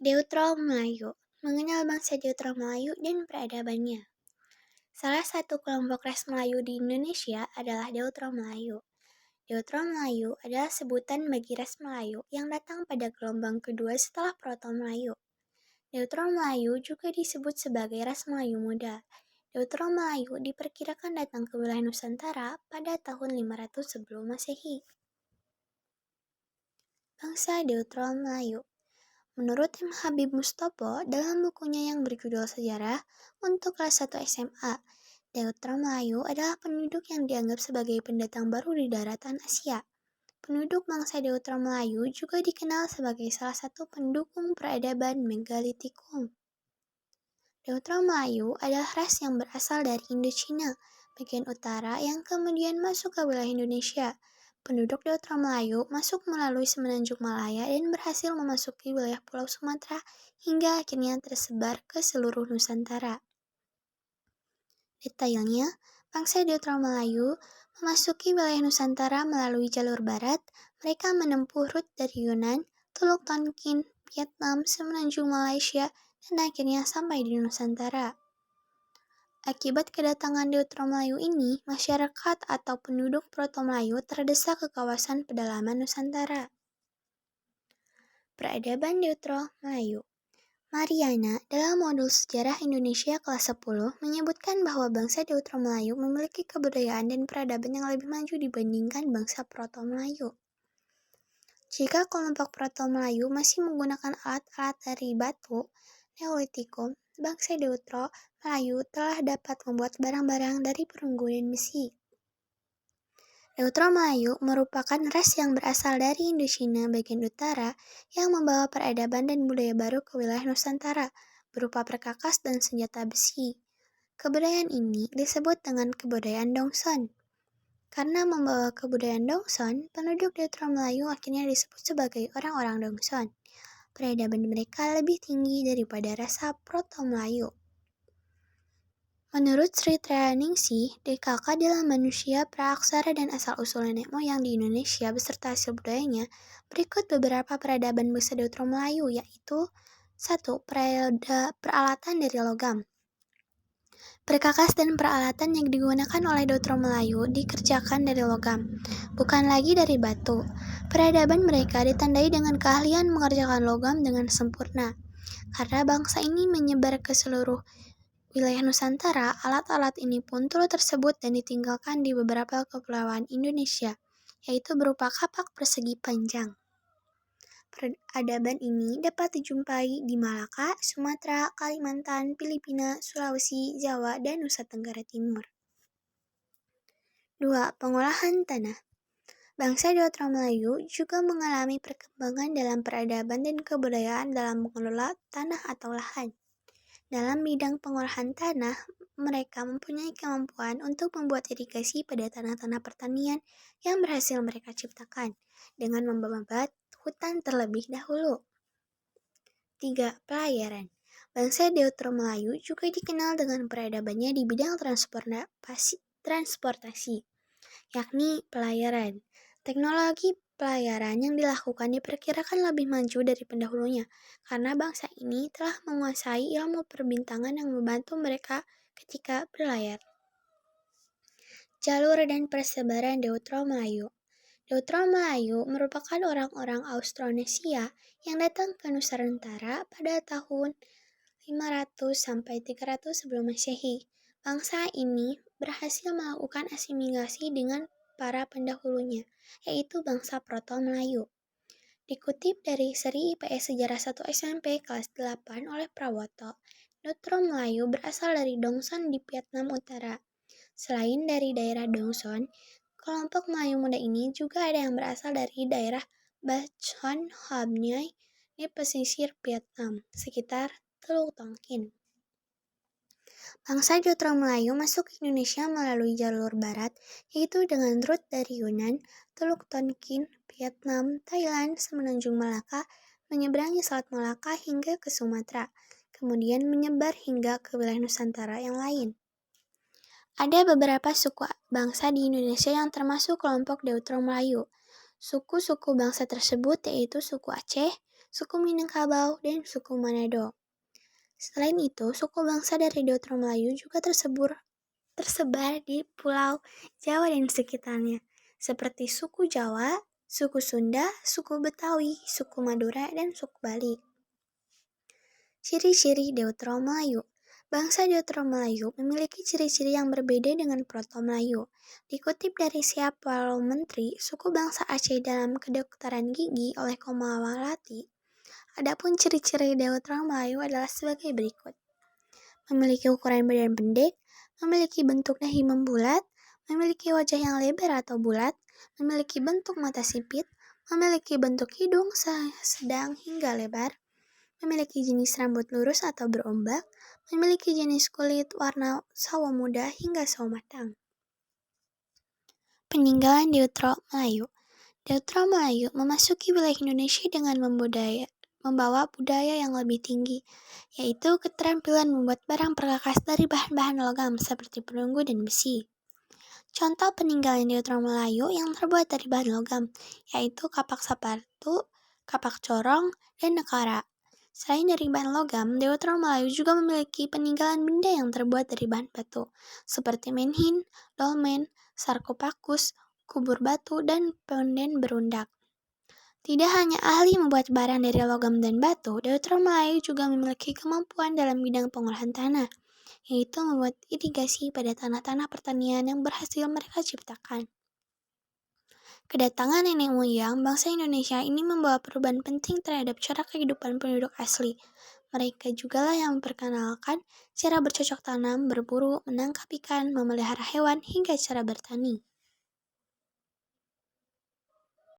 Deutro Melayu mengenal bangsa Deutro Melayu dan peradabannya. Salah satu kelompok ras Melayu di Indonesia adalah Deutro Melayu. Deutro Melayu adalah sebutan bagi ras Melayu yang datang pada gelombang kedua setelah Proto Melayu. Deutro Melayu juga disebut sebagai ras Melayu Muda. Deutro Melayu diperkirakan datang ke wilayah Nusantara pada tahun 500 sebelum Masehi. Bangsa Deutro Melayu. Menurut M. Habib Mustopo dalam bukunya yang berjudul Sejarah untuk kelas 1 SMA, Deutro Melayu adalah penduduk yang dianggap sebagai pendatang baru di daratan Asia. Penduduk bangsa Deutro Melayu juga dikenal sebagai salah satu pendukung peradaban Megalitikum. Deutro Melayu adalah ras yang berasal dari Indochina, bagian utara yang kemudian masuk ke wilayah Indonesia. Penduduk Deutro Melayu masuk melalui Semenanjung Malaya dan berhasil memasuki wilayah Pulau Sumatera hingga akhirnya tersebar ke seluruh Nusantara. Detailnya, bangsa Deutro Melayu memasuki wilayah Nusantara melalui jalur barat. Mereka menempuh rute dari Yunan, Teluk Tonkin, Vietnam, Semenanjung Malaysia, dan akhirnya sampai di Nusantara. Akibat kedatangan Deutro Melayu ini, masyarakat atau penduduk Proto Melayu terdesak ke kawasan pedalaman Nusantara. Peradaban Deutro Melayu. Mariana dalam modul Sejarah Indonesia kelas 10 menyebutkan bahwa bangsa Deutro Melayu memiliki kebudayaan dan peradaban yang lebih maju dibandingkan bangsa Proto Melayu. Jika kelompok Proto Melayu masih menggunakan alat-alat dari batu, Neolitikum, bangsa Deutro Melayu telah dapat membuat barang-barang dari perunggu dan besi. Deutro Melayu merupakan ras yang berasal dari Indochina bagian utara yang membawa peradaban dan budaya baru ke wilayah Nusantara berupa perkakas dan senjata besi. Kebudayaan ini disebut dengan kebudayaan Dongson. Karena membawa kebudayaan Dongson, penduduk Deutro Melayu akhirnya disebut sebagai orang-orang Dongson. Peradaban mereka lebih tinggi daripada rasa Proto Melayu. Menurut Sri Traningsih, DKK adalah manusia praaksara dan asal-usul nenek moyang di Indonesia beserta hasil budayanya. Berikut beberapa peradaban bangsa Deutro Melayu, yaitu 1. Peralatan dari logam. Perkakas dan peralatan yang digunakan oleh Deutro Melayu dikerjakan dari logam, bukan lagi dari batu. Peradaban mereka ditandai dengan keahlian mengerjakan logam dengan sempurna. Karena bangsa ini menyebar ke seluruh wilayah Nusantara, alat-alat ini pun turut tersebut dan ditinggalkan di beberapa kepulauan Indonesia, yaitu berupa kapak persegi panjang. Peradaban ini dapat dijumpai di Malaka, Sumatera, Kalimantan, Filipina, Sulawesi, Jawa, dan Nusa Tenggara Timur. 2. Pengolahan tanah. Bangsa Deutro Melayu juga mengalami perkembangan dalam peradaban dan kebudayaan dalam mengelola tanah atau lahan. Dalam bidang pengolahan tanah, mereka mempunyai kemampuan untuk membuat irigasi pada tanah-tanah pertanian yang berhasil mereka ciptakan dengan membabat hutan terlebih dahulu. 3. Pelayaran. Bangsa Deutro Melayu juga dikenal dengan peradabannya di bidang transportasi, yakni pelayaran. Teknologi pelayaran yang dilakukan diperkirakan lebih maju dari pendahulunya, karena bangsa ini telah menguasai ilmu perbintangan yang membantu mereka ketika berlayar. Jalur dan persebaran Deutro Melayu. Deutro Melayu merupakan orang-orang Austronesia yang datang ke Nusantara pada tahun 500 sampai 300 sebelum Masehi. Bangsa ini berhasil melakukan asimilasi dengan para pendahulunya, yaitu bangsa Proto Melayu. Dikutip dari seri IPS Sejarah 1 SMP kelas 8 oleh Prawoto, Deutro Melayu berasal dari Dongson di Vietnam Utara. Selain dari daerah Dongson, kelompok Melayu muda ini juga ada yang berasal dari daerah Bachon Ham Nhai di pesisir Vietnam, sekitar Teluk Tonkin. Bangsa Deutro Melayu masuk ke Indonesia melalui jalur barat, yaitu dengan rute dari Yunan, Teluk Tonkin, Vietnam, Thailand, Semenanjung Malaka, menyeberangi Selat Malaka hingga ke Sumatera, kemudian menyebar hingga ke wilayah Nusantara yang lain. Ada beberapa suku bangsa di Indonesia yang termasuk kelompok Deutro Melayu. Suku-suku bangsa tersebut yaitu suku Aceh, suku Minangkabau, dan suku Manado. Selain itu, suku bangsa dari Deutero Melayu juga tersebar di Pulau Jawa dan sekitarnya, seperti suku Jawa, suku Sunda, suku Betawi, suku Madura, dan suku Bali. Ciri-ciri Deutero Melayu. Bangsa Deutero Melayu memiliki ciri-ciri yang berbeda dengan Proto Melayu. Dikutip dari Siap Parliamentary, suku bangsa Aceh dalam kedokteran gigi oleh Komawati. Adapun ciri-ciri Deutero Melayu adalah sebagai berikut. Memiliki ukuran badan pendek, memiliki bentuk dahi membulat, memiliki wajah yang lebar atau bulat, memiliki bentuk mata sipit, memiliki bentuk hidung sedang hingga lebar, memiliki jenis rambut lurus atau berombak, memiliki jenis kulit warna sawo muda hingga sawo matang. Peninggalan Deutero Melayu. Deutero Melayu memasuki wilayah Indonesia dengan membawa budaya yang lebih tinggi, yaitu keterampilan membuat barang perkakas dari bahan-bahan logam seperti perunggu dan besi. Contoh peninggalan Deutero Melayu yang terbuat dari bahan logam, yaitu kapak sepatu, kapak corong, dan nekara. Selain dari bahan logam, Deutero Melayu juga memiliki peninggalan benda yang terbuat dari bahan batu, seperti menhin, dolmen, sarkofagus, kubur batu, dan ponden berundak. Tidak hanya ahli membuat barang dari logam dan batu, Deutero Melayu juga memiliki kemampuan dalam bidang pengolahan tanah, yaitu membuat irigasi pada tanah-tanah pertanian yang berhasil mereka ciptakan. Kedatangan nenek moyang bangsa Indonesia ini membawa perubahan penting terhadap cara kehidupan penduduk asli. Mereka jugalah yang memperkenalkan cara bercocok tanam, berburu, menangkap ikan, memelihara hewan, hingga cara bertani.